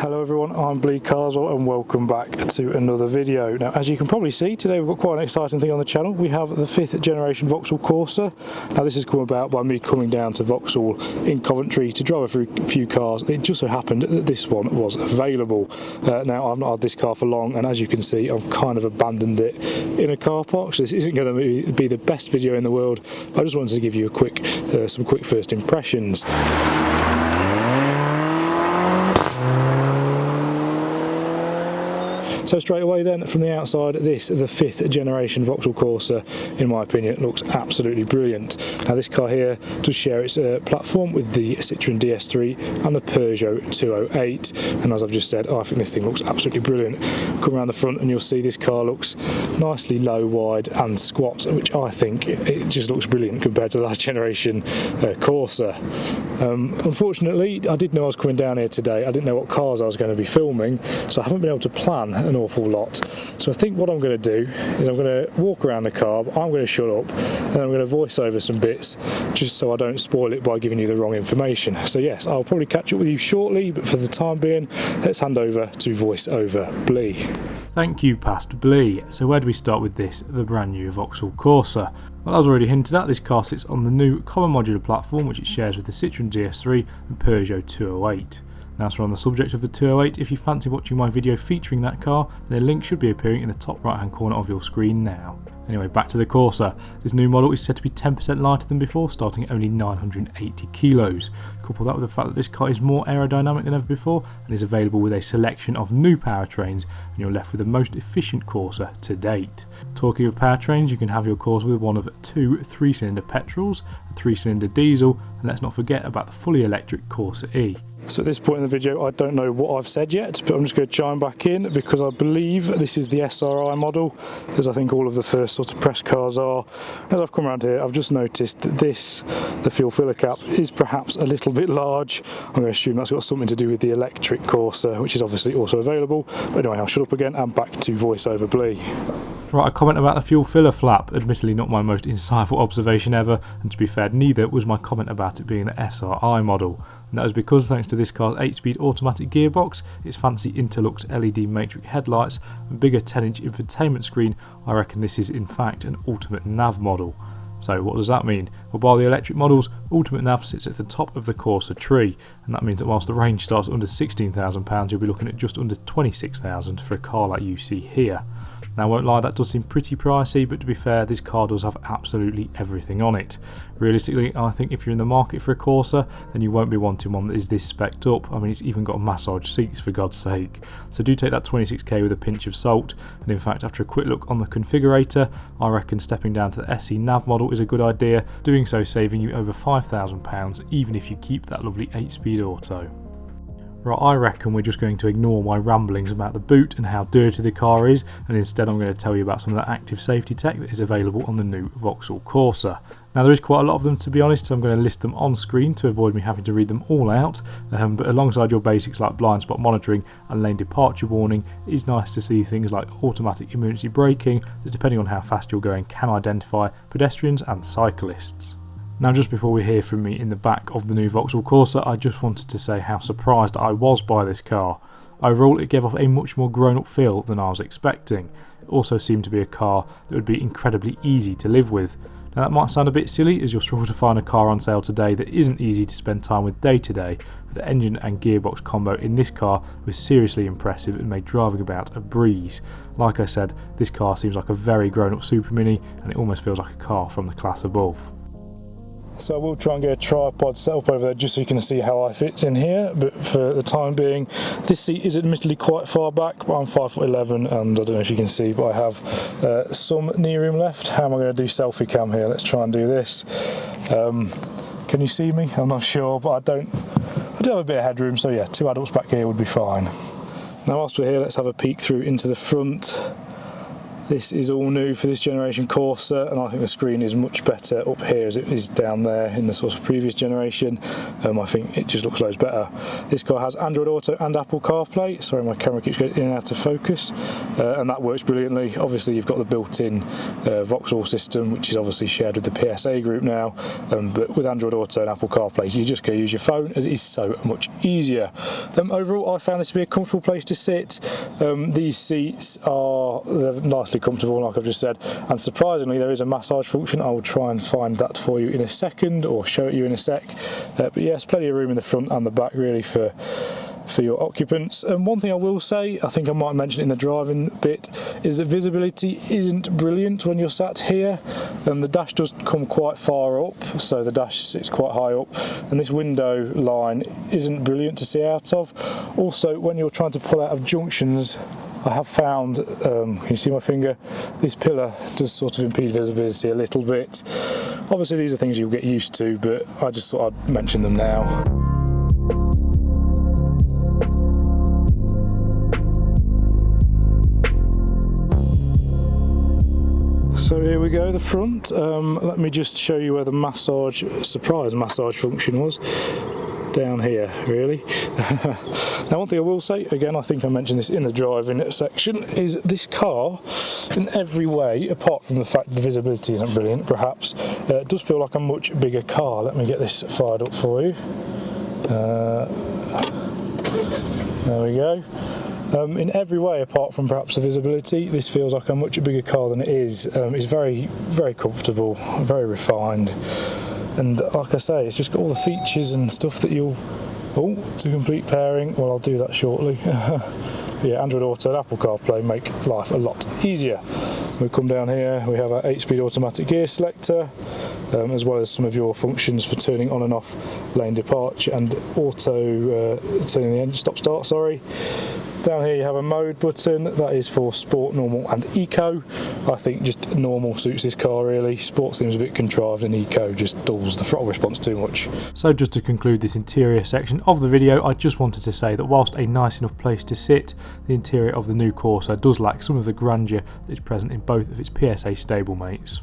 Hello everyone, I'm Bleed Carswell and welcome back to another video. Now, as you can probably see, today we've got quite an exciting thing on the channel. We have the 5th generation Vauxhall Corsa. Now this has come about by me coming down to Vauxhall in Coventry to drive a few cars. It just so happened that this one was available. Now I've not had this car for long, and as you can see I've kind of abandoned it in a car park, so this isn't going to be the best video in the world. I just wanted to give you some quick first impressions. So straight away then, from the outside, the 5th generation Vauxhall Corsa, in my opinion, looks absolutely brilliant. Now this car here does share its platform with the Citroën DS3 and the Peugeot 208, and as I've just said, I think this thing looks absolutely brilliant. Come around the front and you'll see this car looks nicely low, wide and squat, which I think it just looks brilliant compared to the last generation Corsa. Unfortunately, I did know I was coming down here today. I didn't know what cars I was going to be filming, so I haven't been able to plan an awful lot. So I think what I'm going to do is I'm going to walk around the car, I'm going to shut up, and I'm going to voice over some bits just so I don't spoil it by giving you the wrong information. So yes, I'll probably catch up with you shortly, but for the time being, let's hand over to Voiceover Blee. Thank you, Past Blee. So where do we start with this, the brand new Vauxhall Corsa? Well, as already hinted at, this car sits on the new common modular platform which it shares with the Citroën DS3 and Peugeot 208. Now, so on the subject of the 208, if you fancy watching my video featuring that car, the link should be appearing in the top right hand corner of your screen now. Anyway, back to the Corsa. This new model is said to be 10% lighter than before, starting at only 980 kilos. Couple that with the fact that this car is more aerodynamic than ever before and is available with a selection of new powertrains, and you're left with the most efficient Corsa to date. Talking of powertrains, you can have your Corsa with one of two 3-cylinder petrols, a 3-cylinder diesel, and let's not forget about the fully electric Corsa E. So at this point in the video, I don't know what I've said yet, but I'm just going to chime back in because I believe this is the SRI model, as I think all of the first sort of press cars are. As I've come around here, I've just noticed that the fuel filler cap is perhaps a little bit large. I'm going to assume that's got something to do with the electric Corsa, which is obviously also available. But anyway, I'll shut up again and back to Voiceover Blee. Right, a comment about the fuel filler flap. Admittedly not my most insightful observation ever, and to be fair, neither was my comment about it being the SRI model. And that is because, thanks to this car's 8-speed automatic gearbox, its fancy Interlux LED matrix headlights and bigger 10-inch infotainment screen, I reckon this is in fact an ultimate nav model. So what does that mean? Well, by the electric models, ultimate nav sits at the top of the Corsa tree, and that means that whilst the range starts at under £16,000, you'll be looking at just under £26,000 for a car like you see here. Now, I won't lie, that does seem pretty pricey, but to be fair, this car does have absolutely everything on it. Realistically, I think if you're in the market for a Corsa, then you won't be wanting one that is this specced up. I mean, it's even got massage seats, for God's sake. So do take that 26k with a pinch of salt, and in fact, after a quick look on the configurator, I reckon stepping down to the SE nav model is a good idea, doing so saving you over £5,000, even if you keep that lovely 8-speed auto. Right, I reckon we're just going to ignore my ramblings about the boot and how dirty the car is, and instead I'm going to tell you about some of the active safety tech that is available on the new Vauxhall Corsa. Now, there is quite a lot of them, to be honest, so I'm going to list them on screen to avoid me having to read them all out, but alongside your basics like blind spot monitoring and lane departure warning, it is nice to see things like automatic emergency braking that, depending on how fast you're going, can identify pedestrians and cyclists. Now, just before we hear from me in the back of the new Vauxhall Corsa, I just wanted to say how surprised I was by this car. Overall, it gave off a much more grown-up feel than I was expecting. It also seemed to be a car that would be incredibly easy to live with. Now, that might sound a bit silly, as you'll struggle to find a car on sale today that isn't easy to spend time with day to day, but the engine and gearbox combo in this car was seriously impressive and made driving about a breeze. Like I said, this car seems like a very grown-up supermini, and it almost feels like a car from the class above. So I will try and get a tripod set up over there just so you can see how I fit in here, but for the time being, this seat is admittedly quite far back, but I'm 5'11", and I don't know if you can see, but I have some knee room left. How am I going to do selfie cam here? Let's try and do this. Can you see me? I'm not sure, but I do have a bit of headroom, so yeah, 2 adults back here would be fine. Now, whilst we're here, let's have a peek through into the front. This is all new for this generation Corsa, and I think the screen is much better up here as it is down there in the sort of previous generation. I think it just looks loads better. This car has Android Auto and Apple CarPlay. Sorry, my camera keeps going in and out of focus, and that works brilliantly. Obviously, you've got the built-in Vauxhall system, which is obviously shared with the PSA group now, but with Android Auto and Apple CarPlay, you just go use your phone as it is so much easier. Overall, I found this to be a comfortable place to sit. These seats they're nicely comfortable, like I've just said, and surprisingly there is a massage function. I will try and find that for you in a second, or show it you in a sec, but yes, plenty of room in the front and the back really for your occupants. And one thing I will say, I think I might mention it in the driving bit, is that visibility isn't brilliant when you're sat here. The dash does come quite far up, so the dash sits quite high up, and this window line isn't brilliant to see out of. Also, when you're trying to pull out of junctions, I have found, can you see my finger? This pillar does sort of impede visibility a little bit. Obviously these are things you'll get used to, but I just thought I'd mention them now. So here we go, the front. Let me just show you where the surprise massage function was. Down here, really. Now, one thing I will say, again, I think I mentioned this in the driving section, is this car, in every way, apart from the fact that the visibility isn't brilliant, perhaps, it does feel like a much bigger car. Let me get this fired up for you. There we go. In every way, apart from perhaps the visibility, this feels like a much bigger car than it is. It's very, very comfortable, very refined. And like I say, it's just got all the features and stuff that you'll... Oh, to complete pairing, well, I'll do that shortly. Yeah, Android Auto and Apple CarPlay make life a lot easier. So we come down here, we have our 8-speed automatic gear selector, as well as some of your functions for turning on and off lane departure and auto turning the engine stop-start, sorry. Down here you have a mode button, that is for sport, normal and eco. I think just normal suits this car really. Sport seems a bit contrived and eco just dulls the throttle response too much. So just to conclude this interior section of the video, I just wanted to say that whilst a nice enough place to sit, the interior of the new Corsa does lack some of the grandeur that is present in both of its PSA stablemates.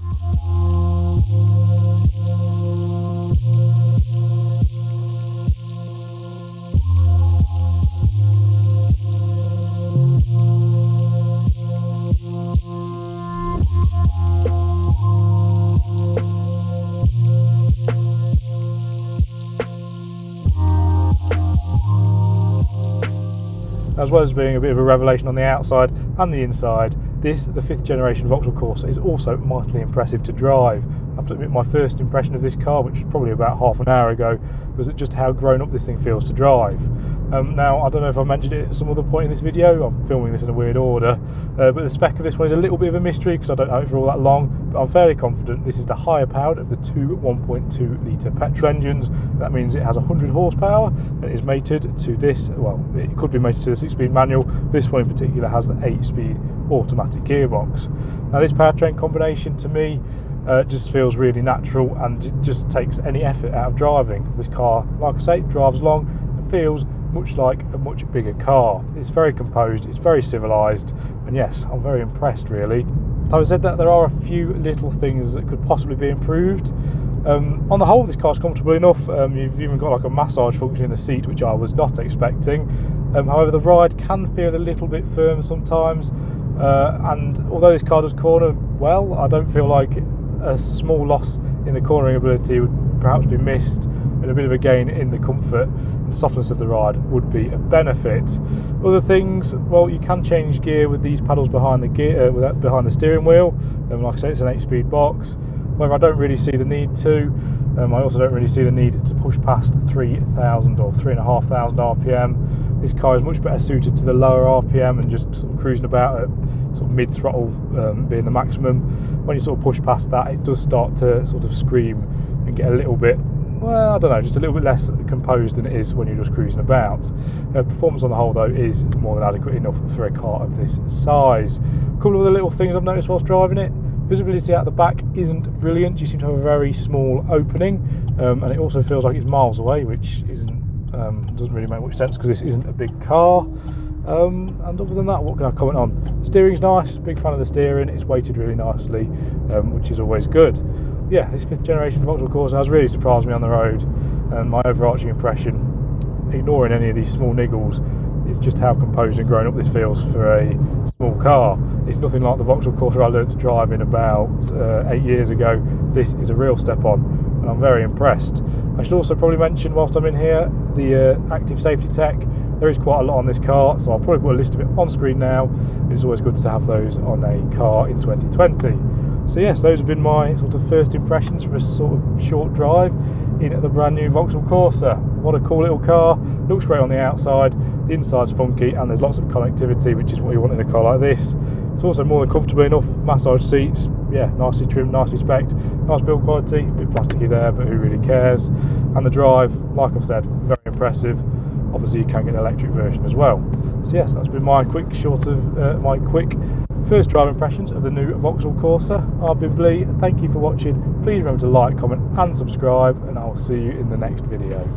As well as being a bit of a revelation on the outside and the inside, the 5th generation Vauxhall Corsa is also mightily impressive to drive. I have to admit, my first impression of this car, which was probably about half an hour ago, was just how grown up this thing feels to drive. Now, I don't know if I mentioned it at some other point in this video, I'm filming this in a weird order, but the spec of this one is a little bit of a mystery because I don't know it for all that long, but I'm fairly confident this is the higher powered of the two 1.2 litre petrol engines. That means it has 100 horsepower and it is mated to this, well, it could be mated to the 6-speed manual. This one in particular has the 8-speed automatic gearbox. Now, this powertrain combination to me just feels really natural, and it just takes any effort out of driving. This car, like I say, drives long and feels much like a much bigger car. It's very composed, it's very civilised, and yes, I'm very impressed really. Having said that, there are a few little things that could possibly be improved. On the whole, this car's comfortable enough. You've even got like a massage function in the seat, which I was not expecting. However, the ride can feel a little bit firm sometimes, and although this car does corner well, I don't feel like a small loss in the cornering ability would perhaps be missed, and a bit of a gain in the comfort and softness of the ride would be a benefit. Other things, well, you can change gear with these paddles behind the behind the steering wheel. Like I say, it's an 8-speed box. However, I don't really see the need to. I also don't really see the need to push past 3,000 or 3,500 RPM. This car is much better suited to the lower RPM and just sort of cruising about at sort of mid-throttle being the maximum. When you sort of push past that, it does start to sort of scream and get a little bit, well, I don't know, just a little bit less composed than it is when you're just cruising about. Performance on the whole, though, is more than adequate enough for a car of this size. A couple of the little things I've noticed whilst driving it. Visibility out the back isn't brilliant. You seem to have a very small opening, and it also feels like it's miles away, which doesn't really make much sense because this isn't a big car. And other than that, what can I comment on? Steering's nice, big fan of the steering, it's weighted really nicely, which is always good. Yeah, this 5th generation Vauxhall Corsa has really surprised me on the road, and my overarching impression, ignoring any of these small niggles, is just how composed and grown up this feels for a small car. It's nothing like the Vauxhall Corsa I learned to drive in about 8 years ago. This is a real step on, and I'm very impressed. I should also probably mention, whilst I'm in here, the active safety tech. There is quite a lot on this car, so I'll probably put a list of it on screen now. It's always good to have those on a car in 2020. So yes, those have been my sort of first impressions from a sort of short drive in the brand new Vauxhall Corsa. What a cool little car, looks great on the outside, the inside's funky, and there's lots of connectivity, which is what you want in a car like this. It's also more than comfortable enough, massage seats, yeah, nicely trimmed, nicely spec'd, nice build quality, a bit plasticky there, but who really cares? And the drive, like I've said, very impressive. Obviously you can get an electric version as well. So yes, that's been my quick first drive impressions of the new Vauxhall Corsa. I've been Blee, thank you for watching. Please remember to like, comment and subscribe, and I'll see you in the next video.